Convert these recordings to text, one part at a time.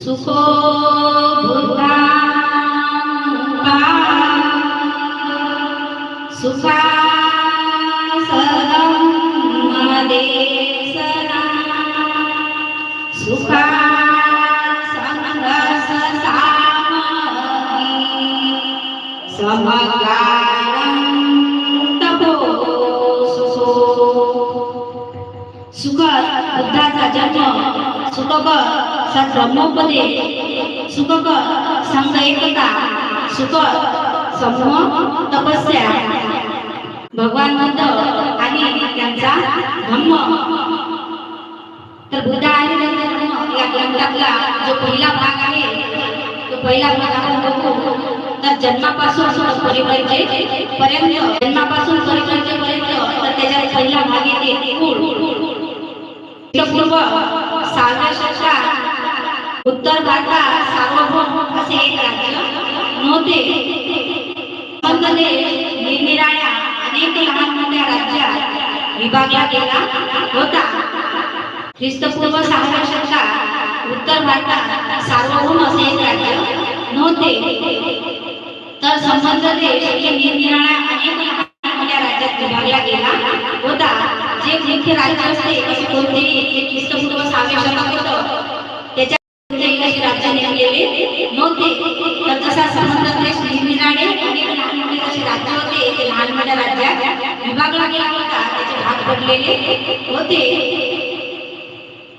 सुखो बुद्धानुपा सुखा सदमदेशना सुखा संघस सामगी समगारं तपो सुखो सुख बुद्धाचा जन्म सुखकर सद्ब्रह्मोपदे सुखकर संघ एकता सुख समूह तपस्या भगवान बुद्ध आणि त्यांचा धम्म तर बुद्ध आणि त्यांचा धम्म या ग्रंथातला जो पहिला भाग आहे तो पहिला भाग आपण बघू तर जन्मापासून परिचयपर्यंत जन्मापासून परिचयपर्यंत तर त्याच्यात पहिला भाग येते कुळ पूर्व 6व्या शतकात उत्तर भारतात सार्वभौम असे एक राज्य नव्हते. निरनिराळ्या अनेक लहान मोठ्या राज्यात विभागला गेला होता. ख्रिस्तपूर्व 6व्या शतकात उत्तर भारतात सार्वभौम असे एक राज्य नव्हते. तर संबंध देश हे निरनिराळ्या अनेक लहान मोठ्या राज्यात विभागला गेला होता. जे मुख्य राज्य असते असे कोणतेही ख्रिस्तपूर्व 6व्या शतकात होतं त्याच्या राज्य नेमलेले नव्हते. तर तसा संबंध देश निरनिराळे अनेक लहान मोठे असे राज्य होते ते लहान मोठ्या राज्यात विभागला गेला होता. त्याचे भाग पडलेले होते.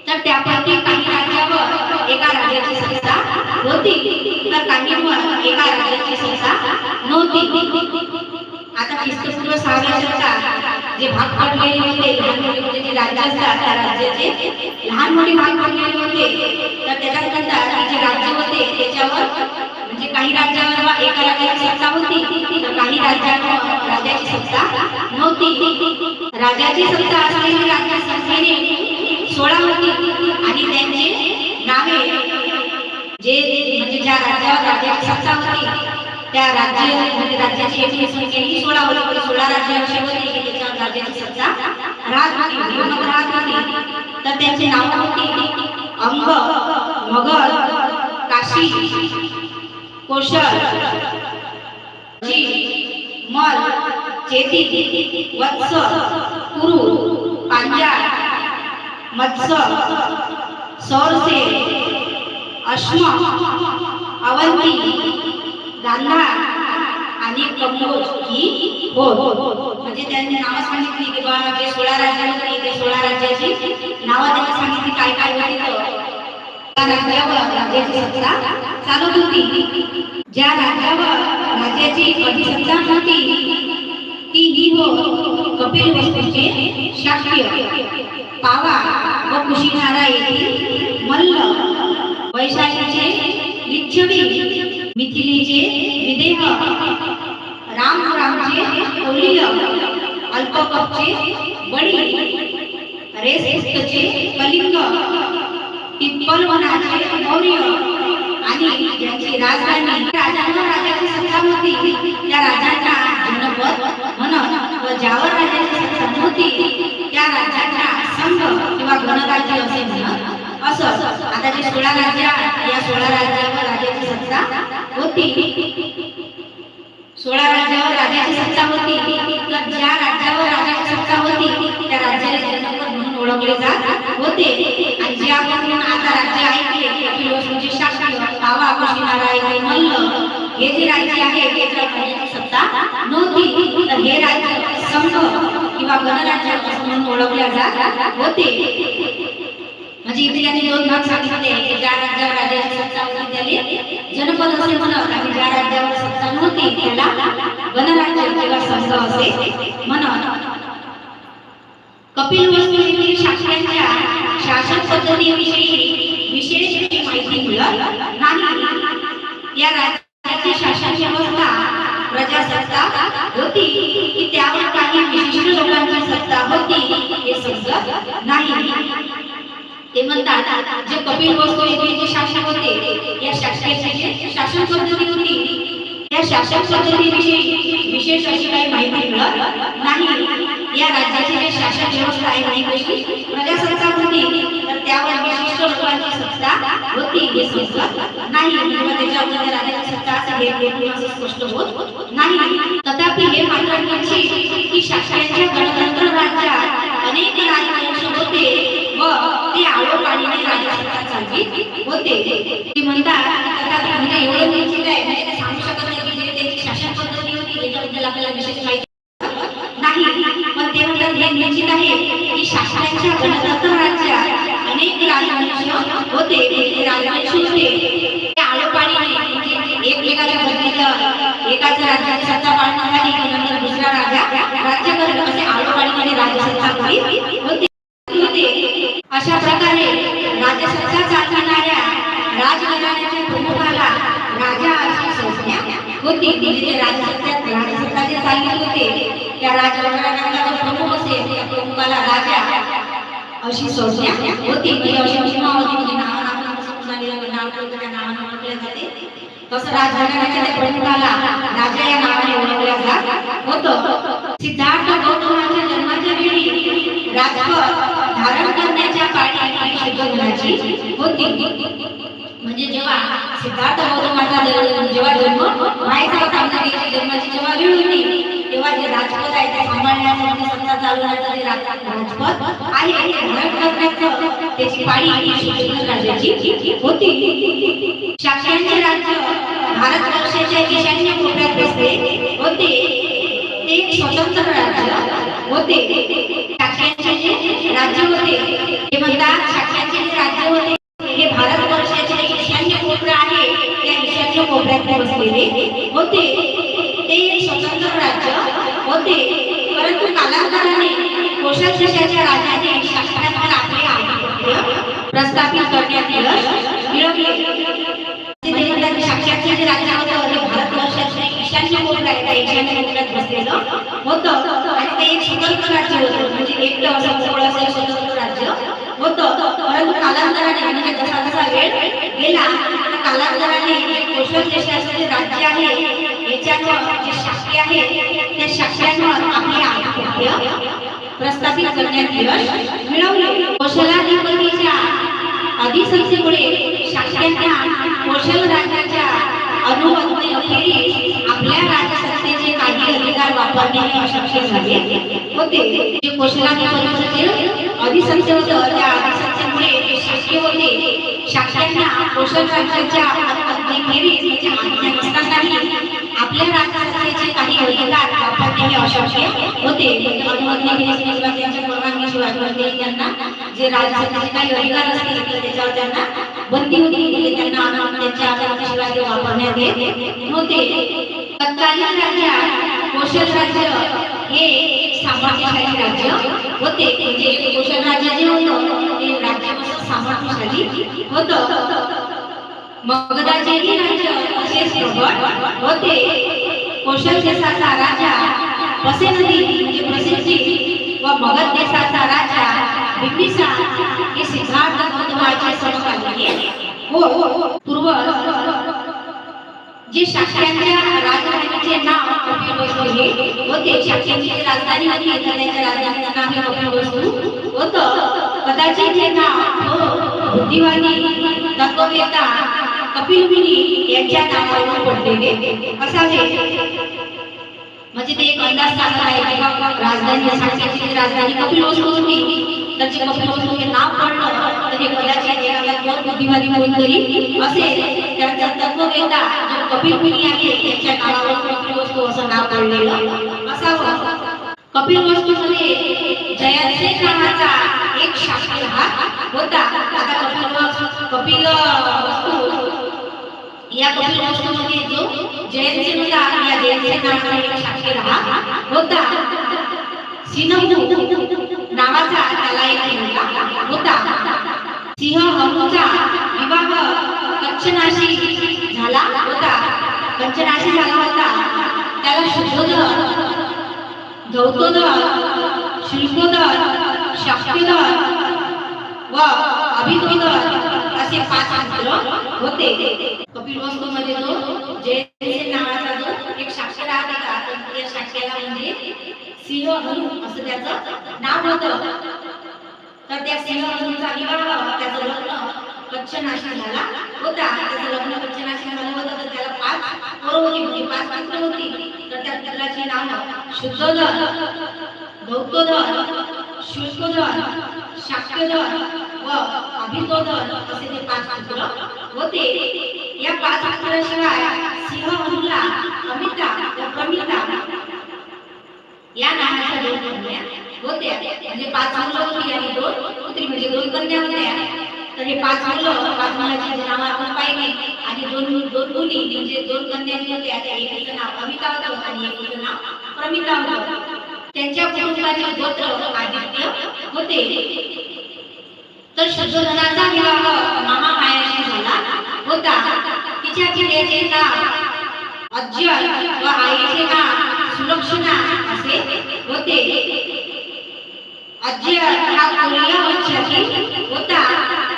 तर त्यापैकी काही राज्यावर एका राज्याची सत्ता होती तर काहींवर एका राज्याची सत्ता नव्हती. आता ख्रिस्तपूर्व 6व्या शतकात जे भाग पडलेले होते लहान मोठे जे राज्य असतात त्या राज्याचे लहान मोठे भाग पडलेले होते. तर त्याच्यात म्हणतात जे राज्य होते त्याच्यावर म्हणजे काही राज्यावर एका राज्याची सत्ता होती तर काही राज्यांवर राजाची सत्ता नव्हती. राजाची सत्ता असलेली राज्य संख्येने 16 होती आणि त्यांचे नावे जे म्हणजे ज्या राज्यावर राजाची सत्ता होती त्या राज्य म्हणजे राज्याची एकूण संख्या ही 16 होती. 16 राज्य अशी होती की त्याच्यावर राज्याची सत्ता राहत होती. तर त्यांचे नाव होती अंग, मगध, काशी, कोशल, मल, चेती, वत्स, कुरु, पांचाल, मत्स्य, सौरसेन, अश्म, अवंती, गांधार आणि कंबोज ही होत. म्हणजे त्यांनी नावं सांगितली की बाबा जे 16 राज्य होती ते 16 राज्याची नावं त्यांनी सांगितली काय काय होती. तर राज्यावर राज्याची सत्ता चालत होती. ज्या राज्यावर राज्याची अधिसत्ता होती ती ही हो कपिलवस्तूचे शाक्य, पावा व कुशिनारा येथील मल्ल, वैशालीचे लिच्छवी, मिथिलीचे विदेह, रामपुरामचे कोलिय, अल्पकपचे बडी, रेसपुस्तचे कलिंग, पिप्पलवनाचे मौर्य आणि ज्यांची राजधानी राजांवर राजाची सत्ता होती त्या राजांना जनपद म्हणत व ज्यावर राजाची सत्ता नव्हती त्या राज्यांना संघ किंवा गणराज्य असे म्हणत असं. आता जे 16 राज्य या 16 राज्यावर राजाची सत्ता होती. 16 राज्यावर राजाची सत्ता होती. तर ज्या राज्यावर राजाची सत्ता होती त्या राज्याला जनपद म्हणून ओळखले जात होते. आणि जे आपण आता राज्य ऐकले कपिलवस्तूचे शाक्य, पावा, कुशिनारा, मल्ल हे जे राज्य आहे त्याच्या राजाची सत्ता नव्हती. तर हे राज्य संघ किंवा गणराज्य म्हणून ओळखले जात होते. म्हणजे इथे त्यांनी 2 भाग सांगितले की ज्या राज्यावर राजाची सत्ता होती त्याला जनपद असे म्हणत आणि ज्या राज्यावर सत्ता नव्हती त्याला गणराज्य किंवा संघ असे म्हणत. कपिलवस्तू येथील शाक्यांच्या शासन पद्धतीविषयी विशेष माहिती मिळत नाही. या राज्याची शासन व्यवस्था प्रजासत्ताक होती की त्यावर काही विशिष्ट लोकांची सत्ता होती हे समजत नाही. ते म्हणतात जे कपिलवस्तू येथील जे शासक होते या शासकाची शासन पद्धती होती त्या शासन पद्धतीविषयी विशेष अशी काही माहिती मिळत नाही. या राज्याची जी शासन व्यवस्था आहे ती कशी प्रजासत्ताक होती तर त्यावर विशिष्ट देवाची सत्ता होती हे समजत नाही किंवा त्याच्यावर राजाची सत्ता असेल हे असं स्पष्ट होत नाही. तथापि हे मात्र निश्चित की शासनाच्या गणतंत्र राज्यात अनेक राजवंश होते व ते आळोपाळीने राजसत्ता चालवीत होते. ते म्हणतात तथापि म्हणजे एवढं निश्चित आहे म्हणजे ते सांगू शकत नाही की त्यांची शासन पद्धती होती याच्याबद्दल आपल्याला विशेष माहिती नाही. पण ते म्हणतात हे निश्चित आहे की शासनाच्या गणतंत्र राज्यात अनेक राजवंश होते ते राजवंश होते ते आळोपाळीने म्हणजे एकमेकाच्या बदलीत एकाच्या राज्याची सत्ता पाळण्यात आली की नंतर दुसरा राजा राज्य करत असे आळोपाळीने राजसत्ता करीत होते. अशा प्रकारे राजसत्ता चालवणाऱ्या राजघराण्याच्या प्रमुखाला राजा अशी संज्ञा होती. म्हणजे राजसत्ता जे चालवित होते त्या राजघराण्याचा जो प्रमुख असेल त्या प्रमुखाला राजा अशी संज्ञा होती. म्हणजे अशी महिमा होती म्हणजे नावाने ओळखले जाते तसं राजघराण्याच्या त्या प्रमुखाला राजा या नावाने ओळखले जात होतं. सिद्धार्थ गौतमाच्या जन्माच्या वेळी राजपद धारण करण्याच्या पाळी शुद्धोधनाची होती. म्हणजे जेव्हा सिद्धार्थ गौतमाचा जेव्हा जन्म व्हायचा होता त्याची जन्माची जेव्हा वेळ होती तेव्हा जे राजपद आहे ते सांभाळण्यासाठी सत्ता चालवण्याचं जे राजपद आहे धारण करण्याचं त्याची पाळी शुद्धोधन राजाची होती. शाक्यांचे राज्य भारतवर्षाच्या ईशान्य कोपऱ्यात बसले होते. ते एक स्वतंत्र राज्य होते. शाक्यांचे जे राज्य होते ते म्हणतात शाक्यांचे जे राज्य होते हे भारतवर्षाचे ईशान्य कोपरा आहे त्या ईशान्य कोपऱ्यात बसलेले होते. ते एक स्वतंत्र राज्य होते. परंतु कालांतराने कोशल देशाच्या राजाने शासनावर आपले आधिपत्य प्रस्थापित करण्यात यश मिळवले. ते म्हणतात शाक्यांचे जे राज्य होतं हे भारतवर्षाचे ईशान्य कोपऱ्यात त्या ईशान्य कोपऱ्यात बसलेलं होतं आणि ते एक स्वतंत्र राज्य होतं. म्हणजे एकटं असं मोकळं असं स्वतंत्र राज्य होतं. परंतु कालांतराने म्हणजे जसा जसा वेळ गेला त्या कालांतराने कोशल देशाचं जे राज्य आहे याच्यावर जे शाक्य आहे त्या शाक्यांवर आपले आधिपत्य प्रस्थापित करण्यात यश मिळवले. कोशलाधिपतीच्या अधिसत्तेमुळे शाक्यांना कोशल राज्याच्या अनुमतीअखेरीस आपल्या राजसत्तेचे काही अधिकार वापरणे अशक्य झाले होते. जे कोशलाधिपतीचे अधिसत्ते होतं त्या अधिसत्तेमुळे ते शक्य होते शाक्यांना कोशल राज्याच्या अनुमतीअखेरीस म्हणजे आज्ञा नसतानाही आपल्या राजसत्तेचे काही अधिकार वापरणे अशक्य होते. अनुमतीअखेरीस त्यांच्या परवानगीशिवाय त्यांना जे राजसत्तेचे काही अधिकार असतील त्याच्यावर त्यांना बंदी होती. म्हणजे त्यांना त्यांच्या अनुमतीशिवाय ते वापरण्यात येत नव्हते. तत्कालीन राज्यात कोशल राज्य हे एक सामर्थ्यशाली राज्य होते. म्हणजे कोशल राज्य जे होतं ते राज्य सामर्थ्यशाली होतं. मगधाचेही राज्य असेच प्रबळ होते. कोशल देशाचा राजा पसेनदी म्हणजे प्रसिद्धी व मगध देशाचा राजा बिंबिसार हे सिद्धार्थ गौतमाचे समकालीन पूर्व जे शाक्यांच्या राजधानीचे नाव कपिलवस्तू हे होते. शाक्यांची राजधानी होती त्याच्या राजधानीचं नाव हे कपिलवस्तू होतं. कदाचित हे नाव बुद्धिवादी तत्ववेत्ता कपिलमुनी यांच्या नावावरून पडलेले असावे. म्हणजे ते एक अंदाज सांगत आहे की राजधानी शाक्यांची राजधानी कपिलवस्तू होती तर जे कपिलवस्तू हे नाव पडलं तर हे कदाचित एखादा बुद्धिवादी कोणतरी असेल त्यांचा तत्ववेत्ता जो कपिलमुनी आहे त्याच्या नावावर कपिलवस्तू असं नाव पडलेलं असावं. कपिलवस्तूमध्ये जयसेन नावाचा एक शाक्य होता. आता कपिलवस्तू या कपिलवस्तूमध्ये जो जयसेन होता या जयसेन नावाचा एक शाक्य होता. सिंहू नावाचा त्याला एक मुलगा होता. सिंह हनुचा विवाह कंचनाशी झाला होता. कंचनाशी झाला होता. त्याला शुद्धोदर, धौतोदर, शिल्पोदर, शाक्योदर व अभितोदर असे 5 पुत्र होते. कपिलवस्तूमध्ये जो जयसेन नावाचा जो एक शाक्य राहत होता त्या शाक्याला म्हणजे सिंह हनु असं त्याचं नाव होतं. तर त्या सिंह हनुचा विवाह त्याचं लग्न कच्छनाशी झाला होता. त्याचं लग्न कच्छनाशी झालं होतं, तर त्याला 5 पोरं होती, म्हणजे 5 पुत्र होती. तर त्या पुत्राची नावं शुद्धोधन, गौतोधन, शुल्कोधन, शाक्योधन व अभितोधन असे ते 5 पुत्र होते. या 5 पुत्राशिवाय सिंहमनुला अमिता व प्रमिता या नावाच्या 2 कन्या होत्या. म्हणजे 5 मुलं होती आणि 2 पुत्री, म्हणजे 2 कन्या होत्या. तर हे 5 मुलं, 5 मुलांची नावं आपण पाहिली आणि 2 मुली म्हणजे 2 कन्या होत्या. त्या एकीचं नाव अमिता होतं आणि एकीचं नाव प्रमिता होतं. त्यांच्या कुटुंबाचे गोत्र आदित्य होते. तर शुद्धोधनाचा विवाह महामायाशी झाला होता. तिच्या पित्याचे नाव अज्जल व आईचे नाव सुलक्षणा असे होते. अज्जल हा कोरिया वंशाची होता.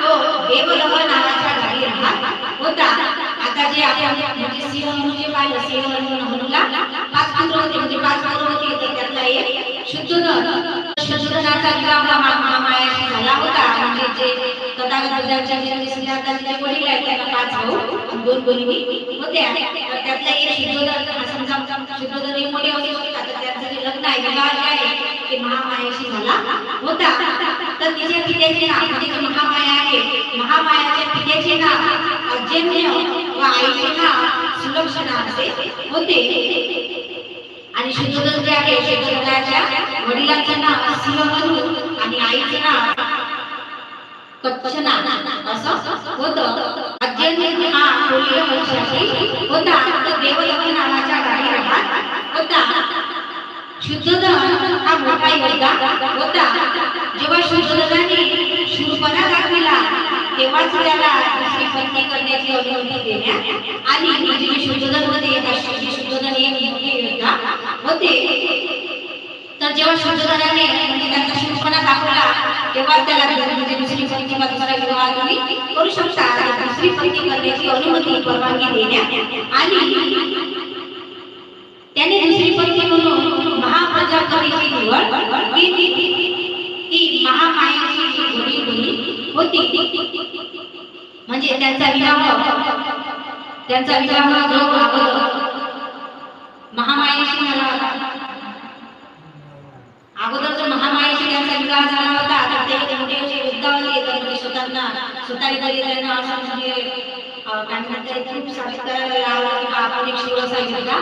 तो देवलह नावाच्या गावी राहत होता. आता जे आपण म्हणजे सिंहमनु जे पाहिलं, सिंहमनुला 5 पुत्र होते, म्हणजे 5 पोरं होती. तर त्यातला एक शुद्धोधन. शुद्धोधनाचा विवाह महामायाशी झाला होता. म्हणजे जे तथागत बुद्धांच्या सिद्धार्थाचे वडील आहेत, त्यांना 5 भाऊ आणि 2 बहिणी होत्या. तर त्यातला एक शुद्धोधन, हा समजा शुद्धोधन हे मोठे होते होते. तर त्याचं जे लग्न आहे, विवाह जे आहे ते महामायाशी झाला होता. तर तिच्या पित्याचे नाव म्हणजे महामाया आहे, महामायाच्या पित्याचे नाव अजन्य व आईचे नाव सुलक्षणा असे होते. आणि शुद्धोधन जे आहे, शुद्धोधनाच्या वडिलांचं नाव सिंहमनु आणि आईचे नाव कच्छना असं होतं. अजन्य हा कोलिय वंशाची होता. तो देवलह नावाच्या गावी राहत होता. शुद्धोधन हा मोठा योद्धा होता. जेव्हा शुद्धोधनाने शूरपणा दाखविला, तेव्हाच त्याला दुसरी पत्नी करण्याची अनुमती देण्यात आली. म्हणजे शुद्धोधन होते, शुद्धोधन हे मोठे योद्धा होते. तर जेव्हा शुद्धोधनाने म्हणजे त्यांचा शूरपणा दाखवला, तेव्हा त्याला म्हणजे दुसरी पत्नी किंवा दुसरा विवाह तुम्ही करू शकता. दुसरी पत्नी करण्याची अनुमती, परवानगी देण्यात आली. त्याने दुसरी पत्नी म्हणून महाप्रजापतीची निवड केली. ती महामायेची मुलगी होती. म्हणजे त्यांचा विवाह जो महामायेशी झाला होता. अगोदर जो महामायेशी त्यांचा विवाह झाला होता, तर ते मोठे युद्ध होते. तर म्हणजे स्वतःला त्यांना असं म्हणजे काय म्हणतात, खूप साबित करायला लागलं की आपण एक शिवसा योद्धा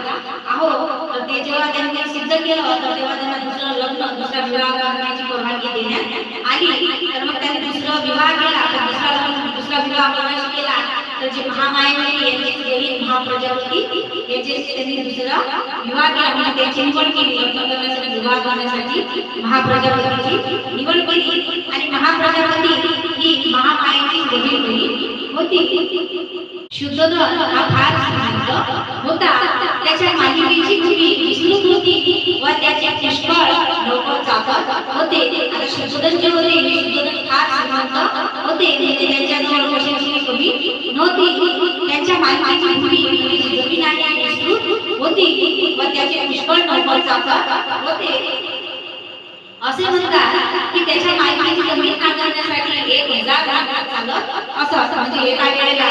आहो. तर ते जेव्हा त्यांनी सिद्ध केलं, तर तेव्हा त्यांना दुसरं लग्न, दुसरा विवाह करण्याची परवानगी देण्यात आली. तर मग त्यांनी दुसरा विवाह केला. दुसरा विवाह प्रवेश केला. तर जे महामाया यांचे बहीण महाप्रजापती यांचे त्यांनी दुसरा विवाह केला. म्हणजे त्यांची निवड केली, विवाह करण्यासाठी महाप्रजापतीची निवड केली. आणि महाप्रजापती ही महामायेची बहीण होती. शुद्धोधन हा फार श्रीमंत होता. त्याच्या मालकीची भूमी विस्तृत होती व त्याचे पुष्कळ लोक चाकत होते. आता शुद्धोधन जे होते, शुद्धोधन फार श्रीमंत होते. म्हणजे त्यांच्याजवळ कशाची कमी नव्हती. त्यांच्या मालकीची भूमी म्हणजे जमीन आहे विस्तृत होती व त्याचे पुष्कळ लोक चाकत होते. असे म्हणतात की त्याच्या मालकीची जमीन नांगरण्यासाठी 1000 नांगर चालत असत. म्हणजे एका वेळेला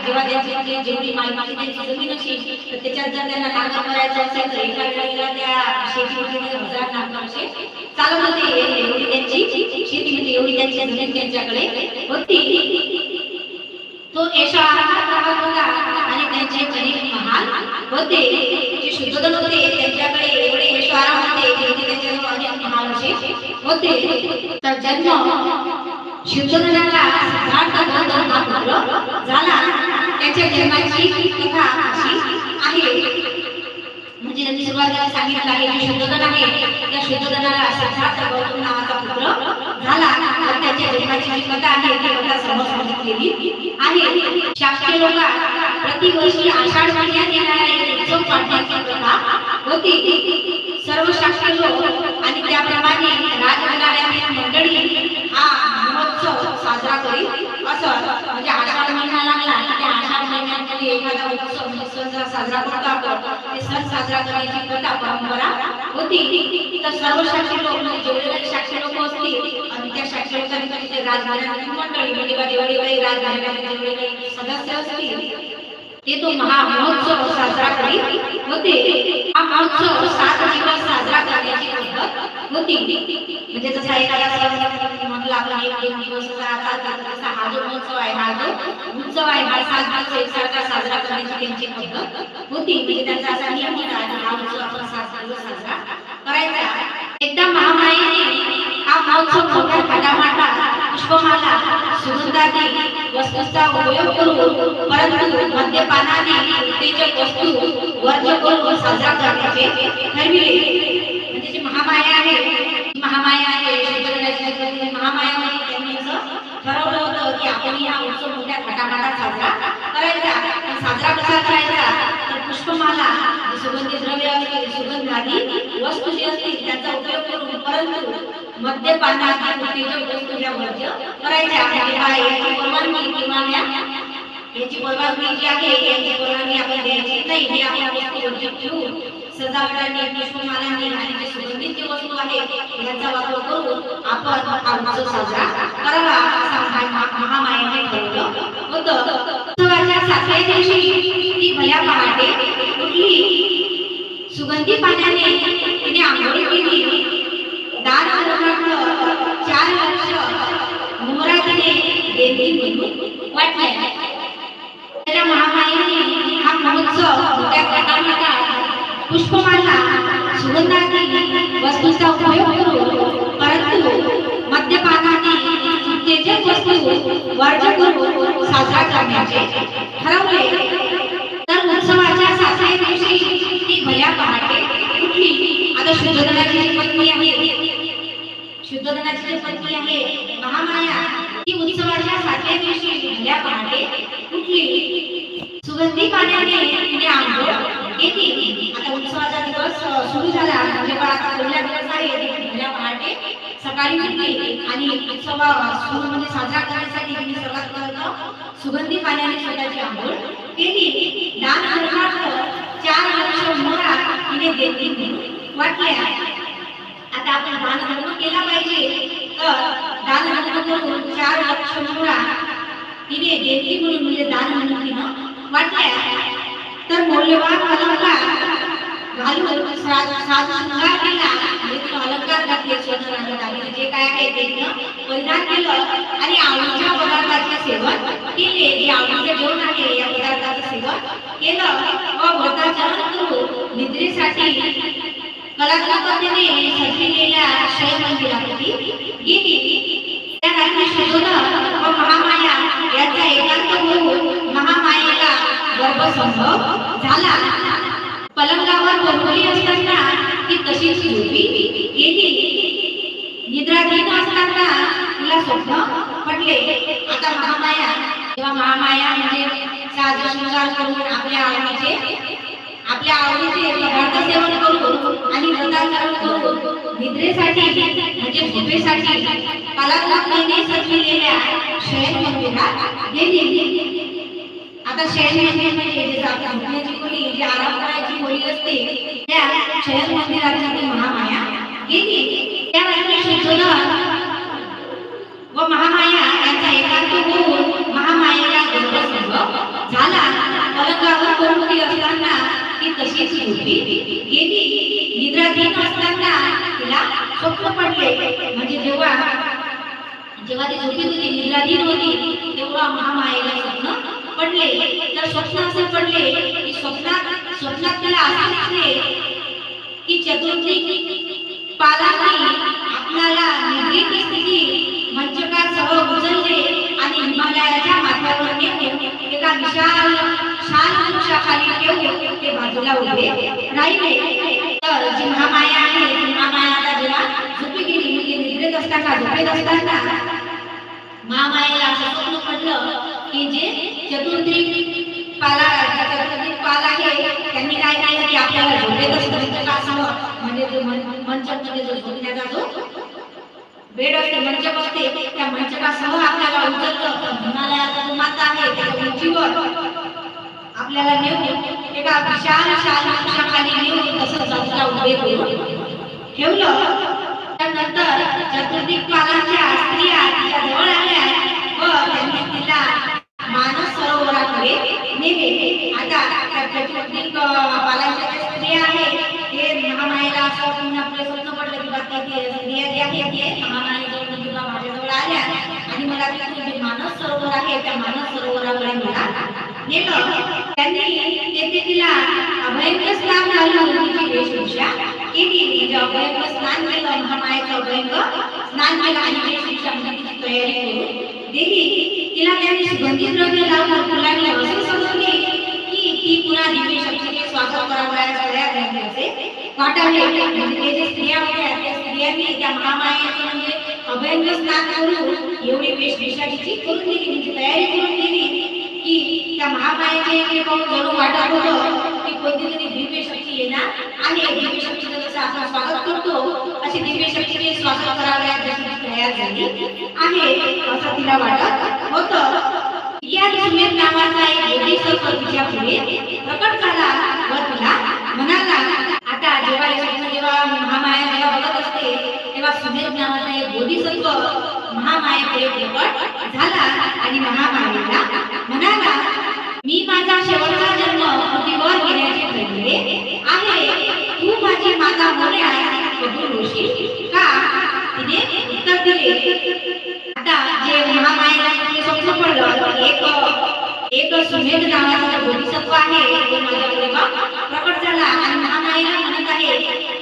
जेव्हा त्यांची जेवढी मालकीची त्यांची जमीन असेल, तर त्याच्यात जर त्यांना नांगर करायचं असेल, तर एका वेळेला त्या शेतीमध्ये 1000 नांगर असे चालत होते. एवढी त्यांची शेती म्हणजे एवढी त्यांची जमीन त्यांच्याकडे होती. तो ऐशोआरामात राहत होता आणि त्यांचे अनेक महाल होते. जे शुद्धोधन होते त्यांच्याकडे एवढे ऐशोआराम होते की त्यांच्याजवळ अनेक महाल असे होते. तर जन्म शुद्धोधनाला सिद्धार्थ गौतम हा पुत्र झाला. त्याच्या जन्माची कथा अशी आहे. म्हणजे त्यांनी सुरुवातीला सांगितलं आहे की शुद्धोधन आहे, त्या शुद्धोधनाला सिद्धार्थ गौतम नावाचा पुत्र झाला. तर त्याच्या जन्माची जी कथा आहे ती कथा समोर सांगितलेली आहे. शाक्य लोकात प्रतिवर्षी आषाढ महिन्यात येणारा एक उत्सव पाडण्याची प्रथा होती. सर्व शाक्य लोक आणि त्याप्रमाणे राजघराण्यातील मंडळी हा महोत्सव साजरा करीत असत. म्हणजे आषाढ महिना लागला की त्या आषाढ महिन्यामध्ये एखादा उत्सव सण साजरा करतो आपण, ते सण साजरा करण्याची प्रथा परंपरा होती. तर सर्व साक्षी लोक म्हणजे जेवढे काही साक्षी लोक असतील आणि त्या साक्षी लोकांनी तिथे राजघराण्याची मंडळी म्हणजे जेवढे काही राजघराण्याचे जेवढे काही सदस्य असतील ते तो महामहोत्सव साजरा करीत होते. हा महोत्सव 7 दिवस साजरा करण्याची पद्धत होती. म्हणजे जसा एखादा सण म्हटलं आपण 1-2 दिवस तसा हा जो महोत्सव आहे, हा जो उत्सव आहे, हा 7 दिवस एकसारखा साजरा करण्याची त्यांची पद्धत होती. म्हणजे त्यांचा असा नियम होता की हा उत्सव आपण 7 दिवस साजरा करायचा. एकदा महामाईने हा महोत्सव मोठ्या थाटामाटात पुष्पमाला सुगंधादी वस्तूंचा उपयोग करून परंतु मद्यपानादी उत्तेजक वस्तू वर्ज्य करून साजरा करण्याचे ठरविले. म्हणजे जी महामाया आहे, महामाया त्यांनी असं ठरवलं होतं की आपण हा उत्सव मोठ्या थाटामाटात साजरा करायचा. साजरा कसा करायचा तर पुष्पमाला सुगंधी द्रव्य असतील, सुगंधादी वस्तू जी असतील त्याचा उपयोग करून परंतु मद्यपानादी उत्तेजक वस्तू ज्या वर्ज्य करायच्या. याची परवानगी किंवा याची परवानगी जी आहे याची परवानगी आपण द्यायची नाही. हे आपण वस्तू वर्ज्य ठेवून सजावटाने पुष्पमालांनी आणि जे सुगंधित जे वस्तू आहे याचा वापर करून आपण हा उत्सव साजरा करावा असं महामायाने ठरवलं होतं. उत्सवाच्या 7व्या दिवशी ती भल्या पहाटे उठली. सुगंधी पाण्याने तिने आंघोळ केली. दान धर्मार्थ 4 वर्ष मोहरा तिने देवी म्हणून वाटले. त्या महामाईने हा महोत्सव मोठ्या थाटामाटात पुष्पमाला सुगंधादी वस्तूंचा उपयोग करून परंतु मद्यपानादी उत्तेजक वस्तू वर्ज्य करून साजरा करण्याचे ठरवले. तर उत्सवाच्या 7व्या दिवशी ती भल्या पहाटे उठली. आता शुद्धोदनाची जी पत्नी आहे महामाया ती उत्सवाच्या 7व्या दिवशी भल्या पहाटे उठली. सुगंधी पाण्याने तिने आंघोळ केली. आता उत्सवाचा दिवस सुरू झाला म्हणजे पहिला दिवस आहे. भल्या पहाटे सकाळी उठली आणि उत्सव सुरू म्हणजे साजरा करण्यासाठी तिने सर्वात प्रथम सुगंधी पाण्याने स्वतःची आंघोळ केली. दान धर्मार्थ 4 वर्ष मोहरा तिने देवी म्हणून वाटल्या. आता आपण दान धर्म केला पाहिजे तर दान धर्म करून 4 वर्ष मोहरा तिने देवी म्हणून म्हणजे दान म्हणून तिनं वाटल्या. तर मौल्यवान अलंकार घालून साज शृंगार केला. म्हणजे अलंकार घातले, सोनं दागिने जे काय आहे ते परिधान केलं आणि आवडीच्या पदार्थाचे सेवन केले. जे आवडीचे जेवण आहे या पदार्थाचं सेवन केलं व व्रताचरण करून निद्रेसाठी कलात्मकतेने सजविलेल्या शैव मंदिरामध्ये गेली. त्या रात्री शुद्धोदन व महामाया यांचा एकांत होऊन महामायेला गर्भसंभव झाला. पलंगावर बसली असताना ती तशीच झोपी गेली. निद्राधीन असताना तिला स्वप्न पडले. आता जेव्हा महामाया म्हणजे साज शृंगार करून आपल्या आवडीचे पदार्थ सेवन करून आणि व्रताचरण करून निद्रेसाठी म्हणजे झोपेसाठी कलात्मकतेने सजविलेल्या शयन मंदिरात गेली. आता शयन मंदिर म्हणजे जसं आपल्या झोपण्याची खोली जी आराम करायची खोली असते त्या शयन मंदिरात महामाया गेली. त्या रात्री शुद्धोदन व महामाया यांचा एकांत होऊन महामायेला गर्भसंभव झाला. पलंगावर कोणती असताना ती तशीच झोपी गेली. निद्राधीन असताना तिला स्वप्न पडले. म्हणजे जेव्हा ती झोपी होती निद्राधीन होती तेव्हा महामायेला स्वप्न पडले. तर स्वप्न असे पडले की स्वप्नात तिला असे दिसले की चतुर्थी पालाने आपल्याला निद्रेची स्थिती मंचकासह उचलले आणि हिमालयाच्या माथ्यावर नेऊन एका विशाल शाल वृक्षाखाली ठेवून ते बाजूला उभे राहिले. तर जी महामाया आहे ती महामाया जेव्हा झोपी गेली म्हणजे निद्रेत असताना महामायेला असं स्वप्न पडलं की जे चतुर्थी पाल आहे त्यांनी काय केलं की आपल्याला झोपेत असताना म्हणजे जो मंचमध्ये जो झोपण्याचा जो बेड असते मंचक असते त्या मंचकासह आपल्याला उचललं. हिमालयाचा जो माता आहे त्याच्या उंचीवर आपल्याला नेऊन एका विशाल वृक्षाखाली नेऊन तसं चौकीला उभे करून ठेवलं. त्यानंतर चतुर्दिक्पालांच्या स्त्रिया तिच्या जवळ आल्या व त्यांनी तिला मानस सरोवराकडे नेले. आता चतुर्दिक्पालांच्या ज्या स्त्रिया आहेत ते महामायेला असं पुन्हा आपलं स्वप्न पडलं की बाकी स्त्रिया ज्या आहेत ते महामायेजवळ किंवा माझ्याजवळ आल्या आणि मला तिथून जे मानस सरोवर आहे त्या मानस सरोवराकडे मला नेलं. त्यांनी तेथे तिला अभयंकर स्नान घालून तिची वेशभूषा केली. म्हणजे अभयंकर स्नान केलं, महामायेचं अभयंकर स्नान केलं आणि वेशभूषा म्हणजे तिची तयारी करून दिली. तिला त्यांनी सुगंधी द्रव्य लावून फुलांनी असे सजवले की ती पुन्हा दिव्य शक्तीने स्वागत करावयास तयार झाली असे वाटावे. म्हणजे ते जे स्त्रिया होत्या त्या स्त्रियांनी त्या महामायेचं म्हणजे अभयंकर स्नान करून एवढी वेशभूषा तिची करून दिली, म्हणजे तयारी करून दिली की त्या महामायेचे जणू वाटत होतं की कोणती तरी दिव्य शक्ती येणार आहे. दिव्य शक्तीचं जसं आपण स्वागत करतो अशी दिव्य शक्तीने स्वागत करावयास जशी तयार झाली आहे असं तिला वाटत होतं. या सुमेध नावाचा एक बोधिसत्व तिच्या पुढे प्रकट झाला व तिला म्हणाला. आता जेव्हा महामाया जेव्हा बघत असते तेव्हा सुमेध नावाचा एक बोधिसत्व महामायेकडे प्रकट झाला आणि महामायेला म्हणाला, मी माझा शेवटचा जन्म पृथ्वीवर घेण्याचे ठरविले आहे. तू माझी माता होण्यास कबूल होशील का? तिने उत्तर दिले. आता जे महामायेला स्वप्न पडलं एक सुमेध नावाचा बोधिसत्व आहे तो माझ्याकडे प्रकट झाला आणि महामायेला म्हणत आहे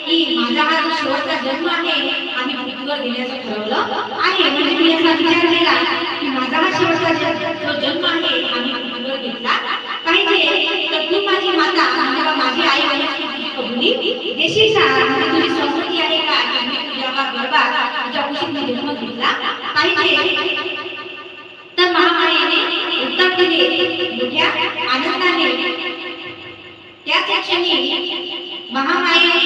की माझा हा जो शेवटचा जन्म आहे आम्ही पृथ्वीवर घेण्याचं ठरवलं आहे. म्हणजे मी असा विचार केला की माझा हा शेवटचा जो जन्म आहे आम्ही पृथ्वीवर घेतला पाहिजे. तर तू माझी माता म्हणजे माझी आई होण्याची तुझी कबुली देशील का? म्हणजे तुझी संमती आहे का की मी तुझ्या गर्भात तुझ्या कुशीत जन्म घेतला पाहिजे? तर महामायेने उत्तर दिले मोठ्या आनंदाने. त्याच क्षणी महामायेला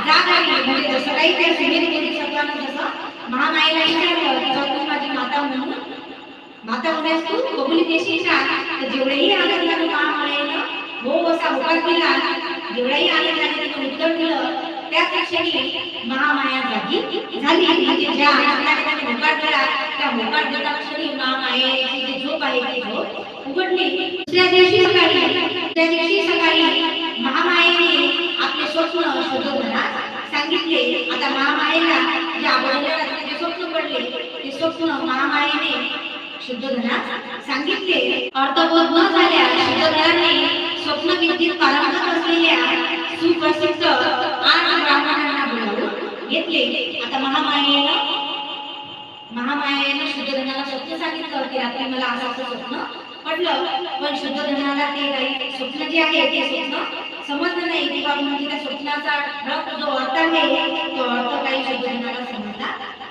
जाग आली. म्हणजे जसं काही त्या सुमेध बोधिसत्वानं जसं महामायेला विचारलं की तू माझी माता होण्यास तू कबुली देशील का? तर जेवढेही आनंदाने महामायेनं हो असा होकार दिला, जेवढेही आनंदाने तिने उत्तर दिलं त्याच क्षणी महामाया जागी झाली. म्हणजे ज्या आनंदाने त्याने होकार दिला त्या होकार देता क्षणी महामायेची जी झोप आहे ती झोप उघडली. दुसऱ्या दिवशी सकाळी महामायेने आपले स्वप्न शुद्धोधनास सांगितले. आता महामायेला ज्या अगोदर रात्री स्वप्न पडले ते स्वप्न महामायेने शुद्धोधनास सांगितले. अर्थबोध न झाल्या शुद्धोधनाने स्वप्नविद्येत पारंगत असलेल्या सुप्रसिद्ध 8 ब्राह्मणांना बोलावून घेतले. आता महामायेने शुद्धोधनाला स्वप्न सांगितलं की रात्री मला असं स्वप्न पडलं. पण शुद्धोधनाला ते काही स्वप्न जे आहे ते स्वप्न समजलं नाही किंवा म्हणजे त्या स्वप्नाचा ठळक जो अर्थ आहे तो अर्थ काही शुद्धोधनाला समजला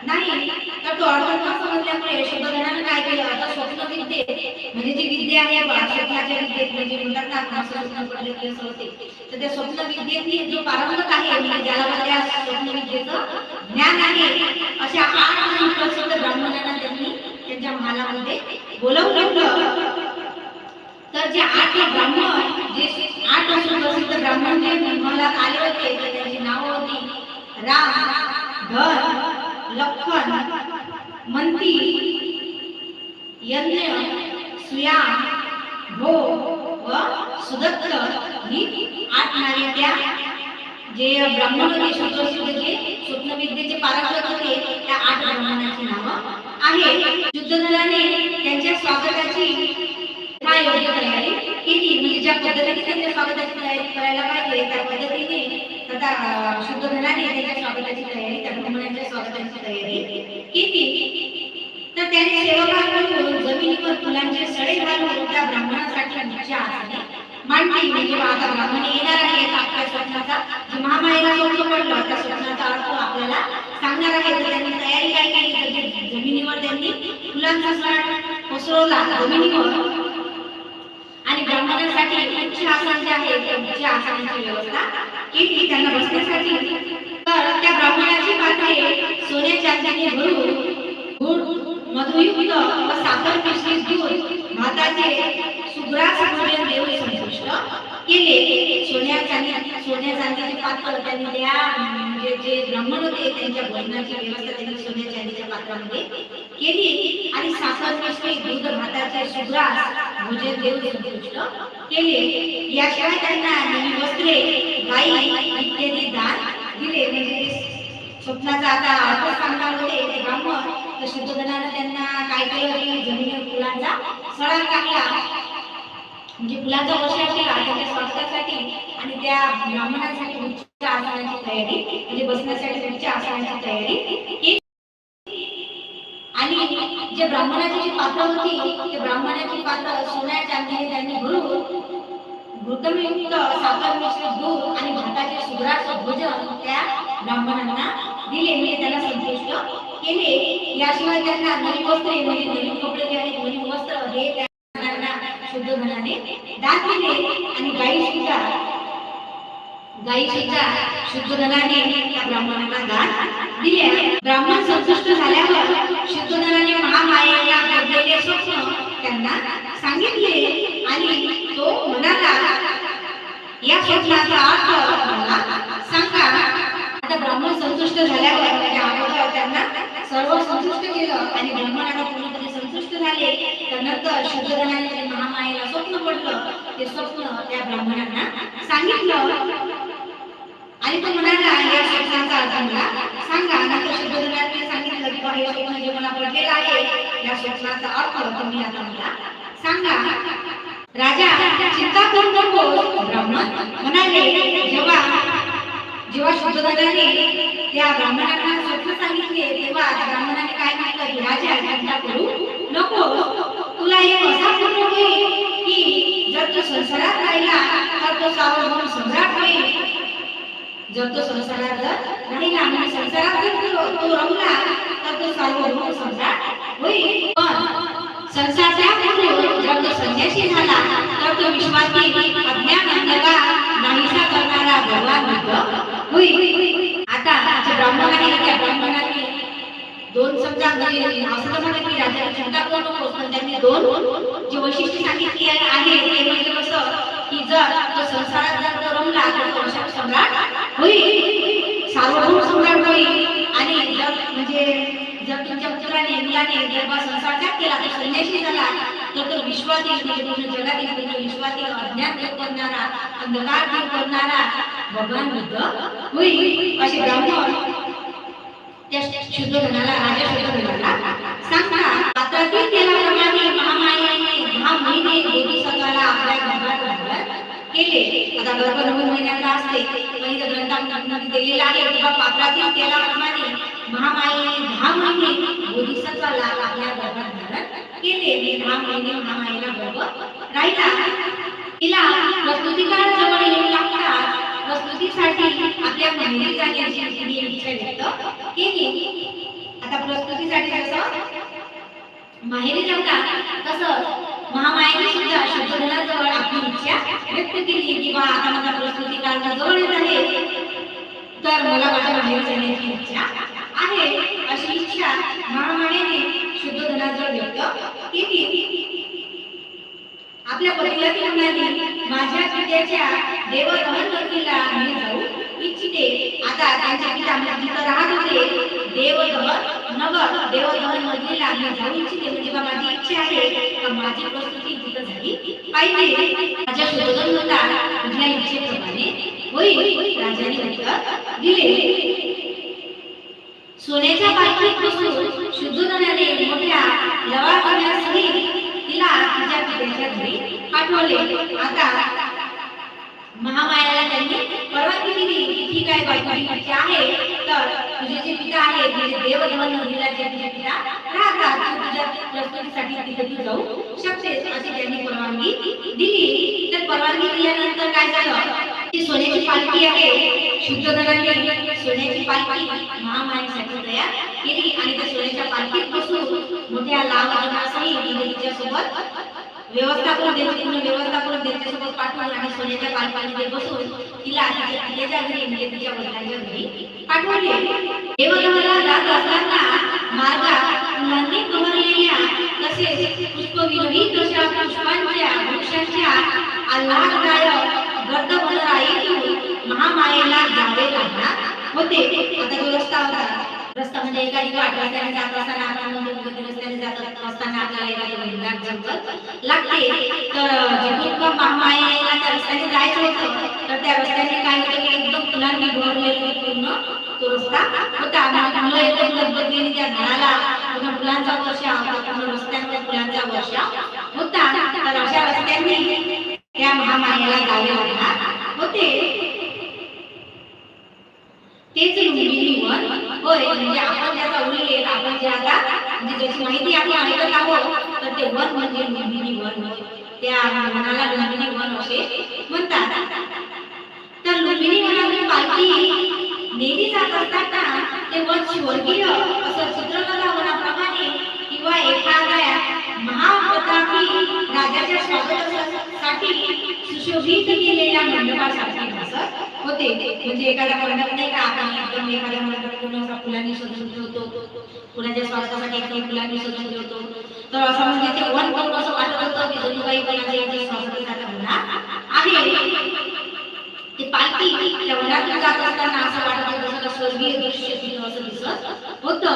नाही. तर तो अर्थ न समजल्यामुळे शुद्धोधनाने काय केलं, आता स्वप्नविद्येत म्हणजे जी विद्या आहे स्वप्नाच्या विद्येत म्हणजे म्हणतात ना स्वप्न पडले की असं होते, तर त्या स्वप्नविद्येत जो पारंगत आहे म्हणजे ज्याला त्या स्वप्नविद्येचं ज्ञान आहे अशा 8 प्रसिद्ध ब्राह्मणांना त्यांनी त्यांच्या महालामध्ये बोलावून घेतलं. तर जे 8 ब्राह्मण जे 8 सुप्रसिद्ध ब्राह्मण जे महालात आले होते तर त्यांची नावं होती राम, धन, लखन, मंती, यज्ञ, सुयाम, भो व सुदत्त ही 8 नावे त्या जे ब्राह्मण होते सुप्रसिद्ध जे स्वप्नविद्येचे पारंगत होते त्या 8 ब्राह्मणांची नावं आहे. शुद्धोधनाने त्यांच्या स्वागताची योग्य तयारी केली. म्हणजे ज्या पद्धतीने त्यांच्या स्वागताची तयारी करायला पाहिजे त्या पद्धतीने आता शुद्धोधनाने त्यांच्या स्वागताची तयारी त्या ब्राह्मणांच्या स्वागताची तयारी केली. तर त्याने सेवकांकडून जमिनीवर फुलांचे सडे घालून त्या ब्राह्मणासाठी उच्च आसने मांडली. म्हणजे आता ब्राह्मण येणार आहेत आपल्या स्वप्नाचा जे महामायेला स्वप्न पडलं त्या स्वप्नाचा अर्थ आपल्याला सांगणार आहे. तर त्यांनी तयारी काय केली, तर जमिनीवर त्यांनी फुलांचा सड पसरवला जमिनीवर आणि ब्राह्मणांसाठी उच्च आसन जे आहे त्या उच्च आसनाची व्यवस्था केली त्यांना बसण्यासाठी. तर त्या ब्राह्मणाची पात्रे सोन्या चांदीने भरून मधुयुक्त व साखर मिश्रित दूध भाताचे सुग्रास भोजन देऊन केले. सोन्या चांदीचे पात्र त्यांनी त्या म्हणजे जे ब्राह्मण होते त्यांच्या भोजनाची व्यवस्था त्यांनी सोन्या चांदीच्या पात्रामध्ये केली आणि साखर मिश्रित दूध भाताचे सुग्रास भोजन देऊन संतुष्ट केले. याशिवाय त्यांना नवी वस्त्रे गाई इत्यादी दान दिले. म्हणजे स्वप्नाचा आता अर्थ सांगणार होते ते ब्राह्मण, तर शुद्धोधनानं त्यांना काय केलं की जमिनीवर फुलांचा सडा टाकला, म्हणजे फुलांचा वर्षाव केला त्यांच्या स्वास्थ्यासाठी आणि त्या ब्राह्मणांसाठी उच्च आसनाची तयारी, म्हणजे बसण्यासाठी उच्च आसनाची तयारी केली. आणि जे ब्राह्मणाची जी पात्र होती ते ब्राह्मणाची पात्र सोन्या चांदीने त्यांनी भरून घृतयुक्त साखर मिश्रित दूध आणि भाताचे सुग्रास भोजन त्या ब्राह्मणांना दिले, म्हणजे त्याला संतुष्ट केले. याशिवाय त्यांना नवी वस्त्रे म्हणजे नवीन कपडे जे आहेत नवीन वस्त्र हे त्यांना शुद्धोधनाने दान दिले. आणि गाई सुद्धा शुद्धोधनाने त्या ब्राह्मणाला दान दिले. ब्राह्मण संतुष्ट झाल्यावर शुद्धोधनाने महामायेला घडलेले स्वप्न त्यांना सांगितले आणि तो म्हणाला, या स्वप्नाचा अर्थ मला सांगा. आता ब्राह्मण संतुष्ट झाल्यावर म्हणजे अगोदर त्यांना सर्व संतुष्ट केलं आणि ब्राह्मणाला पूर्णपणे संतुष्ट झाले. त्यानंतर शुद्धोधनाने महामायेला स्वप्न पडलं, ते स्वप्न त्या ब्राह्मणांना सांगितलं आणि तो म्हणाला, या स्वप्नाचा अर्थ मला सांगा. नंतर शुद्धोधनाने सांगितलं की हे स्वप्न जे मला पडलेलं आहे या स्वप्नाचा अर्थ तुम्ही आता मला सांगा. राजा चिंता करू नको, ब्राह्मण म्हणाले. जेव्हा शुद्धोधनाने त्या ब्राह्मणांना स्वप्न सांगितले तेव्हा त्या ब्राह्मणाने काय म्हटलं की राजा चिंता करू नको, तुला एक असा पुत्र होईल की जर तो संसारात राहिला तर तो सार्वभौम सम्राट होईल. जर तो संसारात राहिला म्हणजे संसारात जर तो रमला तर तो सार्वभौम सम्राट होईल. पण संसाराच्या पूर्वी जर तो संन्यासी झाला तर तो विश्वातील अज्ञान अंधकार नाहीसा करणारा भगवान बुद्ध होईल. आता जे ब्राह्मण आहे त्या ब्राह्मणाने दोन समजा असं म्हणत की राजाला चिंता करू नको, पण त्यांनी दोन जी वैशिष्ट्य सांगितली आहे ते म्हणजे कसं की जर तो संसारात जर रमला तर तो अशा सम्राट होईल, सार्वभौम सम्राट होईल. आणि जर म्हणजे जर तुमच्या मुलाने जर संसार त्याग केला तर संन्यासी झाला तर तो विश्वातील म्हणजे पूर्ण जगातील पूर्ण विश्वातील अज्ञान दूर करणारा अंधकार दूर करणारा भगवान बुद्ध होईल. असे ब्राह्मण त्या शुद्धोधनाला राजा शुद्धोधनाला सांगतात. पात्रातील तेलाप्रमाणे महामायेने 10 महिने बोधिसत्वाला आपल्या गर्भात केले. आता गर्भ 9 महिन्याचा असते पहिल्या ग्रंथामध्ये दिलेला आहे किंवा पात्रातील तेलाप्रमाणे महामायेने 10 महिने बोधिसत्वाला आपल्या गर्भात धारण केले. 10 महिने महामायेला गर्भ राहिला. तिला प्रस्तुतीकाळ जवळ येऊ लागतात प्रस्तुतीसाठी आपल्या माहेरी जाण्याची तिने इच्छा व्यक्त केली. आता प्रस्तुतीसाठी जसं माहेरी जातात तसं महामायेने सुद्धा शुद्धोधनाजवळ आपली इच्छा व्यक्त केली की बा आता माझा प्रस्तुती काळ जवळ येत आहे तर मला माझ्या माहेरी जाण्याची इच्छा आहे. अशी इच्छा महामायेने शुद्धोधनाजवळ व्यक्त केली. आपल्या पतीला ती म्हणाली, माझ्या पित्याच्या देवदहन नगरीला मी जाऊ इच्छिते. आता त्यांचे पिता जिथं राहत होते देवदहन नगरीला मी जाऊ इच्छिते, म्हणजे माझी इच्छा आहे की माझी प्रस्तुती तिथं झाली पाहिजे. माझ्या शुद्धोधन होता तुझ्या इच्छेप्रमाणे होईल. राजाने उत्तर दिले. सोन्याच्या पालखीत बसून शुद्धोधनाने मोठ्या लवाजण्यासही तिला तिच्या पित्याच्या घरी पाठवले. आता महामायाला त्यांनी परवानगी दिली की ठीक आहे बाई तुझी इच्छा आहे तर तुझे जे पिता आहेत म्हणजे देवदहन नगरीला जे तुझे पिता राहतात तुझ्या प्रस्तुतीसाठी तिथे तू जाऊ शकतेस अशी त्यांनी परवानगी दिली. तर परवानगी दिल्यानंतर काय झालं की सोन्याची पालखी आहे शुद्धोधनाने सोन्याची पालखी महामायेसाठी तयार केली आणि त्या सोन्याच्या पालखीत बसून मोठ्या लावजनासही तिच्या सोबत व्यवस्था करून त्यांच्यासोबत पाठवून आणि सोन्याच्या पालखीमध्ये बसून तिला तिच्या घरी म्हणजे तिच्या वडिलांच्या घरी पाठवले. देवदहनाला जात असताना मार्गात फुलांनी बहरलेल्या तसेच पुष्पविरहित अशा पुष्पांच्या वृक्षांच्या आल्हाददायक गर्द बंदराई महामायेला जावे लागणार होते. आता जो रस्ता होता, रस्ता म्हणजे एखादी वाट रस्त्याने जात असताना आपण म्हणजे रस्त्याने जात असताना आपल्याला एखादी घनदाट जंगल लागते. तर जिथून महामायेला त्या रस्त्याने जायचं होतं, तर त्या रस्त्याने काय होतं की एकदम फुलांनी भरलेलं पूर्ण तो रस्ता होता. मुलं एकदम गदगदलेली त्या झाडाला पूर्ण फुलांचा वर्षा होता, पूर्ण रस्त्यांवर फुलांचा वर्षा होता. तर अशा रस्त्यांनी त्या महामायेला जावे लागणार होते. तेच लुंबिनी वन होय. म्हणजे आपण त्याचा उल्लेख आपण जे आता म्हणजे ज्याची माहिती आपण ऐकत आहोत, तर ते वन म्हणजे लुंबिनी वन, म्हणजे त्या वनाला लुंबिनी वन असे म्हणतात. तर लुंबिनी वनातील पालखी नेली जात असताना ते वन स्वर्गीय असं चित्रकला वनाप्रमाणे किंवा एखाद्या महाप्रतापी राजाच्या स्वागतासाठी सुशोभित केलेल्या मंडपासारखे दिसत होते. म्हणजे एखादा मंडप नाही का, आपण एकदम एखाद्या मंडप पूर्ण फुलांनी सजवून ठेवतो, कुणाच्या स्वागतासाठी एकदम फुलांनी सजवून ठेवतो, तर असं म्हणजे ते वन पाहून असं वाटत होतं की जणू काही कोणाच्या स्वागतासाठी होणार आहे. ते पालखी त्या वनातून जात असताना असं वाटत होतं जसं स्वर्गीय दृश्य तिथं असं दिसत होतं.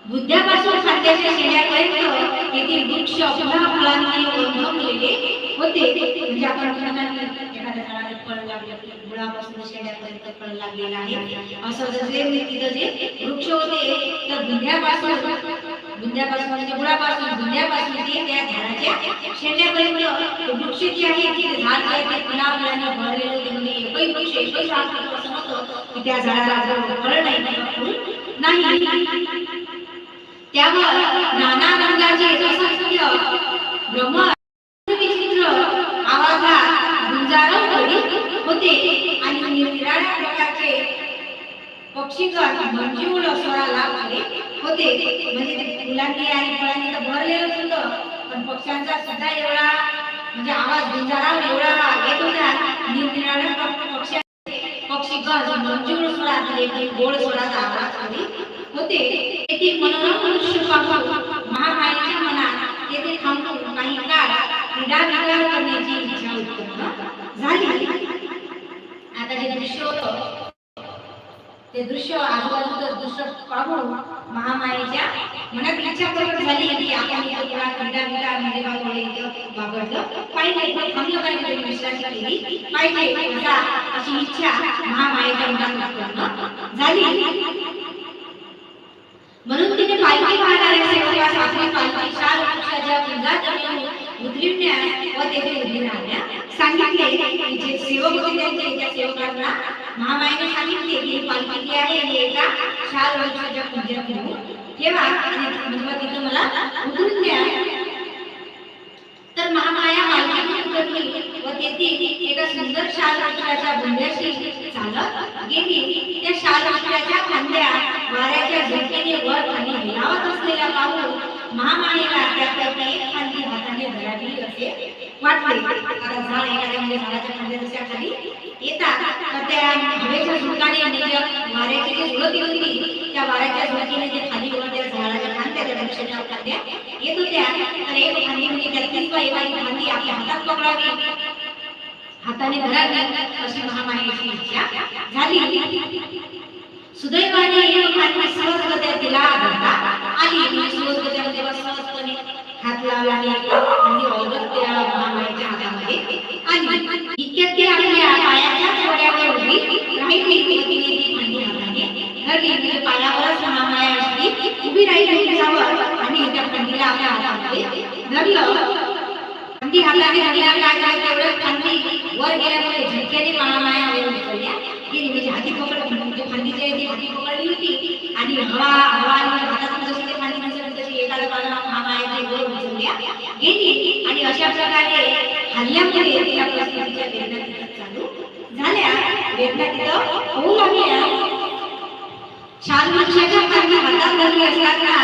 बुद्ध्यापासून खांद्याच्या शेण्यापर्यंत येथील वृक्ष पुन्हा फळांनी ओढवलेले होते. म्हणजे आपण एखाद्या झाडाला फळ लागलं, मुळापासून शेण्यापर्यंत फळ लागलेलं आहे, असं जसे तिथं जे वृक्ष होते, तर बुंद्यापासून म्हणजे मुळापासून बुंद्यापासून ते त्या झाडाच्या शेंड्यापर्यंत वृक्ष जे आहे ते झाड जे आहे ते फुलांनी भरलेलं होते. म्हणजे एकही वृक्ष एकही झाड असं नव्हतं की त्या झाडाला फळ नाही. त्यावर नाना रंगाचे असंख्य ब्रह्मविचित्र आवाजात गुंजारव करीत होते आणि निराळ्या प्रकारचे पक्षीगण मंजूळ स्वराला होते. म्हणजे ते फुलांनी आणि फळांनी तर भरलेलं होतं, पण पक्ष्यांचा सुद्धा एवढा म्हणजे आवाज गुंजाराव एवढा येत होता. निराळ्या पक्षीगण मंजूळ स्वरात एक गोड स्वराचा आवाज करीत होते. मनोरम दृश्य पाहून महामायेच्या मनात येथे थांबून काही काळ क्रीडा विहार करण्याची इच्छा उत्पन्न झाली. आता जे दृश्य होतं ते दृश्य आजूबाजूचं दृश्य पाहून महामायेच्या मनात इच्छा प्रकट झाली की आपण इथं थोडा क्रीडा विहार म्हणजे बाबा इथं बागडलं पाहिजे, थांबलं पाहिजे, विश्रांती केली पाहिजे, अशी इच्छा महामायेच्या मनात उत्पन्न झाली. म्हणून तिने पालखी वाहणाऱ्या सेवकास आपली पालखी शाल वृक्षाच्या कुंजात उतरविण्यास व तेथे उभी राहण्यास सांगितले. जे सेवक होते त्या सेवकांना महामायेने सांगितले की पालखी जी आहे ही एका शाल वृक्षाच्या कुंजात नेऊन ठेवा आणि तिथं मला उतरून द्या. तर महामाया पालखीतून उतरली व तेथील एका सुंदर शाल वृक्षाच्या बुंध्याशी चालत गेली. त्या शाल वृक्षाच्या फांद्या वाऱ्याच्या झोपेने वर खाली हिलावत असलेल्या पाहून महामायेला त्यापैकी एक फांदी हाताने धरावी असे वाटले. आता झाड एखाद्या म्हणजे झाडाच्या फांद्या जशा खाली येतात, तर त्या हवेच्या झुळकाने आणि वाऱ्याची जी झुळक होती, त्या वाऱ्याच्या झुळकीने जे खाली वर त्या झाडाच्या फांद्या त्या वृक्षाच्या फांद्या येत होत्या. तर एक फांदी म्हणजे त्यातलीच एखादी फांदी आपल्या हातात पकडावी, हाताने धरावी अशी महामायेची इच्छा झाली. सुदैवाने एक फांदी सहजगत्या तिला धरता आली. सहजगत्यामध्ये सहजपणे हात लावला आणि फांदी औरत त्या महामायेच्या हातामध्ये आली. इतक्यात ती आपल्या पायाच्याच वड्यावर उभी राहिली. तिने ती फांदी हाताने धरली. म्हणजे पायावरच महामाया अशी उभी राहिली त्याच्यावर आणि त्या फांदीला आपल्या हातामध्ये धरलं. फांदी हाताने धरल्या काय तेवढं फांदी वर गेल्यामुळे झटक्याने महामाया वर उचलल्या गेली. म्हणजे हाती पकड म्हणजे फांदीची हाती पकडली होती आणि हवा हातातून जशी ते फांदी दिसली तशी एकाला बाजूला महामायाची वर उचलल्या गेली. आणि अशा प्रकारे हल्ल्यामुळे तिला परिस्थितीच्या वेदना तिथं चालू झाल्या, वेदना तिथं होऊ लागल्या. शाल वृक्षाच्या फांदी हातात धरली असताना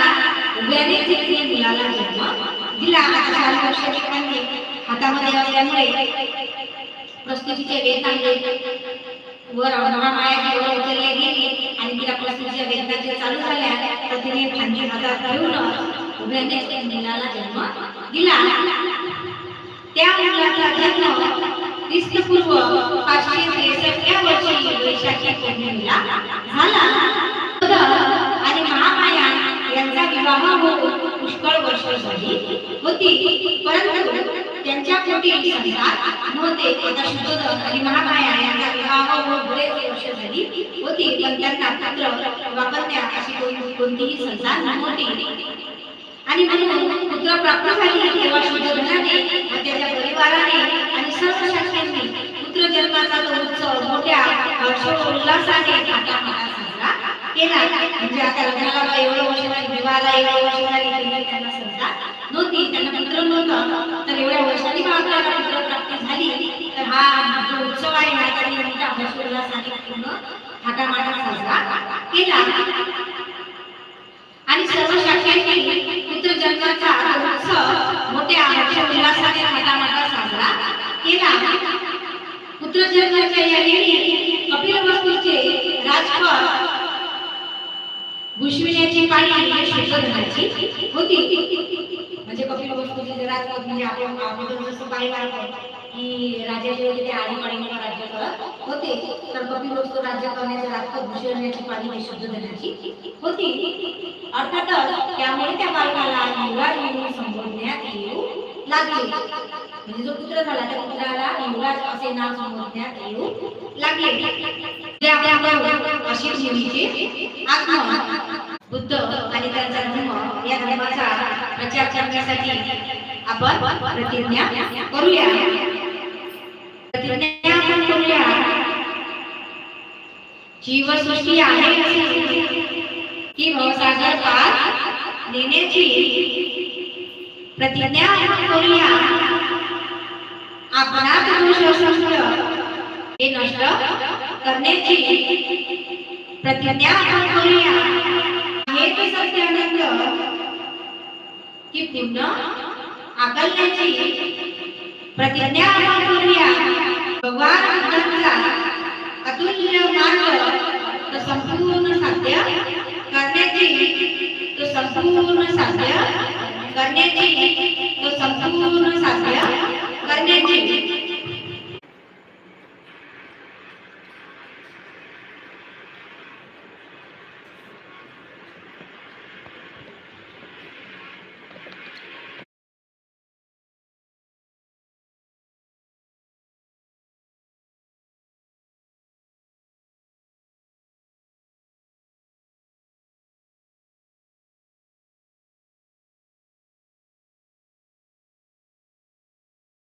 उभ्याने तिने मुलाला जन्म दिला. आता शाल वृक्षाची फांदी हातामध्ये असल्यामुळे प्रस्तुतीच्या वेदना वर महामायाची वर उचलल्या गेली आणि तिला प्रस्तुतीच्या वेदना चालू झाल्या. तर तिने फांदी हातात घेऊन उभ्याने मुलाला जन्म दिला. त्या मुलाचा जन्म पूर्व 563 या वर्षी वैशाखी पौर्णिमेला झाला. आणि महामाया यांचा विवाह होऊन पुष्कळ वर्ष झाली होती, परंतु त्यांच्या पोटी संतान नव्हते. आता शुद्धोदन आणि महामाया यांचा विवाह होऊन बरेच वर्ष झाली होती, पण त्यांना पुत्र वा कन्या अशी कोणतीही संतान नव्हती. आणि म्हणून पुत्र प्राप्त झाली तेव्हा शुद्धोदनाने व त्याच्या परिवाराने आणि सर्व शास्त्रांनी पुत्र जन्माचा तो उत्सव मोठ्या हर्षोल्लासाने थाटामाटात साजरा केला. म्हणजे आता लग्नाला एवढं वर्ष झाली, विवाहाला एवढं वर्ष झाली तरी त्यांना संतान नव्हती, त्यांना पुत्र नव्हतं. तर एवढ्या वर्षांनी आपल्याला पुत्र प्राप्ती झाली, तर हा जो उत्सव आहे हा त्यांनी मोठ्या हर्षोल्लासाने पूर्ण थाटामाटात साजरा केला. आणि सर्व शास्त्रांनी पुत्र जन्माचा उत्सव मोठ्या हर्षोल्लासाने थाटामाटात साजरा केला. पुत्र जन्माच्या या वेळी कपिलवस्तूचे राजपद भूषविण्याची पाळी शुद्धोदनाची होती. म्हणजे कपिलवस्तूचे जे राजपद म्हणजे आपण अगोदर जसं पाहिलं की राजाचे वगैरे आडीपाडीने राज्य करत होते, तर कपिलवस्तू राज्य करण्याचे राजपद भूषविण्याची पाळी शुद्धोदनाची होती. अर्थातच त्यामुळे त्या बालकाला युवराज म्हणून संबोधण्यात येऊ लागले. म्हणजे जो पुत्र झाला त्या पुत्राला युवराज असे नाव संबोधण्यात येऊ लागले. जे आपल्या अशी मुलीचे आगमन बुद्ध आणि त्यांचा धर्म या धर्माचा प्रचार करण्यासाठी आपण प्रतिज्ञा करूया. प्रतिज्ञा आपण करूया. जीवसृष्टी आहे की भवसागर पार नेण्याची प्रतिज्ञा आपण करूया. आपणात दोष हे नष्ट करण्याची प्रतिज्ञा आपण करूया. हे तो सत्यानंद की पूर्ण आकलण्याची प्रतिज्ञा आपण करूया. भगवान बुद्धांचा अतुल्य मार्ग तो संपूर्ण साध्य करण्याची करण्याची